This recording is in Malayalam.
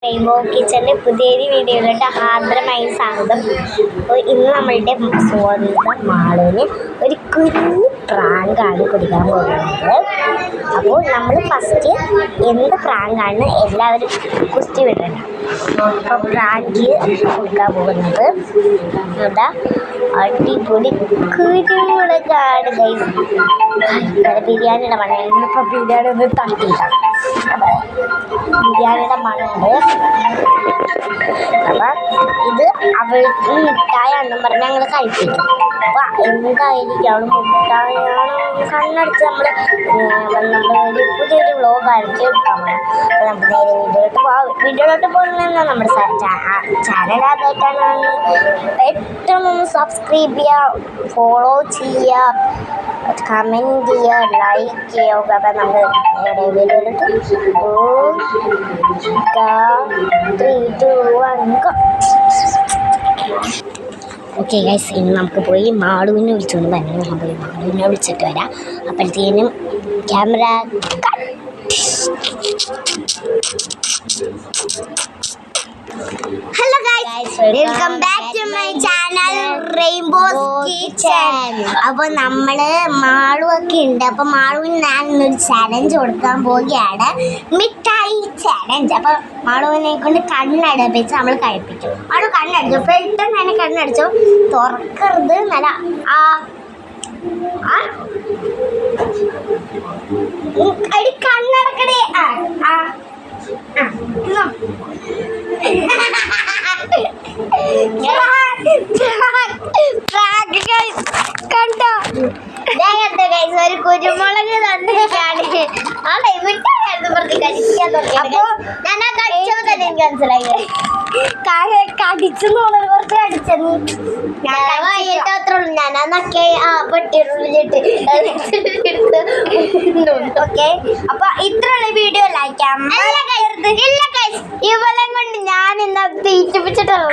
റെയിൻബോ കിച്ചണിൻ്റെ പുതിയൊരു വീഡിയോയിലോട്ട് ഹാർദരമായി സ്വാഗതം. അപ്പോൾ ഇന്ന് നമ്മളുടെ സ്വന്തം മാളുവിന് ഒരു കുഞ്ഞു പ്രാങ്കാണ് കൊടുക്കാൻ പോകുന്നത്. അപ്പോൾ നമ്മൾ ഫസ്റ്റ് എന്ത് പ്രാങ്കാണ് എല്ലാവരും കുസ്തി വിടണം. അപ്പോൾ പ്രാങ്ക് കൊടുക്കാൻ പോകുന്നത് എന്താ അടിപൊളി കുരുമുളകാണ് ഗൈസ്. ബിരിയാണിയുടെ മണം ഇന്നിപ്പോൾ ബിരിയാണി ഒന്ന് തട്ടിയിട്ടാണ്. ബിരിയാണിയുടെ മണമുണ്ട്. അപ്പം ഇത് അവൾക്ക് മിഠായാണെന്നും പറഞ്ഞ് ഞങ്ങൾ കഴിപ്പിക്കും. അപ്പോൾ എന്തായിരിക്കും അവൾ മിഠായാണ് കണ്ണടച്ച് നമ്മൾ ഒരു പുതിയൊരു വ്ളോഗായിരിക്കും എടുക്കാൻ പോകണം. അപ്പോൾ നമുക്ക് നേരെ വീഡിയോയിലോട്ട് പോകുന്നതെന്നാ നമ്മുടെ ചാനൽ ആദ്യമായിട്ടാണ് ഏറ്റവും സബ്സ്ക്രൈബ് ചെയ്യുക, ഫോളോ ചെയ്യുക, കമൻറ്റ് ചെയ്യുക, ലൈക്ക് ചെയ്യുക. അപ്പം നമുക്ക് നേരെ വീഡിയോയിലോട്ട് 3, 2, 1 go. ഓക്കെ ഗൈസ്, ഇനി നമുക്ക് പോയി മാളുവിനെ വിളിച്ചുകൊണ്ട് തന്നെ ഞാൻ പോയി മാളുവിനെ വിളിച്ചിട്ട് വരാം. അപ്പോഴത്തേനും camera hello guys, welcome back to my channel Rainbow Kitchen. അപ്പോൾ നമ്മൾ മാളുവൊക്കെ ഉണ്ട്. അപ്പോൾ മാളുവിന് ഞാൻ ഇന്നൊരു ചലഞ്ച് കൊടുക്കാൻ പോവുകയാണ്, മിഠായി ചലഞ്ച്. അപ്പോൾ മാളുവിനെ കൊണ്ട് കണ്ണടപ്പിച്ച് നമ്മൾ കഴിപ്പിക്കും. മാളു കണ്ണടിച്ചു, പെട്ടെന്ന് തന്നെ കണ്ണടിച്ചു, തുറക്കരുത് നല്ല അടി കണ്ണടക്കടേ. കണ്ടോ ഒരു കുരുമുളക് തന്നിരിക്കാണ്. ആണേ വിട്ടായിരുന്നു പറഞ്ഞ് കഴിക്കാൻ തുടങ്ങി. അപ്പൊ ഞാൻ ആ കടിച്ചപ്പോ തന്നെ എനിക്ക് മനസ്സിലായി കടിച്ചെന്നുള്ളത് കുറച്ച് കടിച്ചെന്ന് അത്രയുള്ളൂ. ഞാൻ അന്നൊക്കെ ആ പെട്ടിയുള്ളിലിട്ട് ഓക്കെ. അപ്പൊ ഇത്രയുള്ള വീഡിയോ ലൈക്കാം. ഇവളെ കൊണ്ട് ഞാൻ ഇന്ന് തീറ്റിപ്പിച്ചിട്ടുള്ള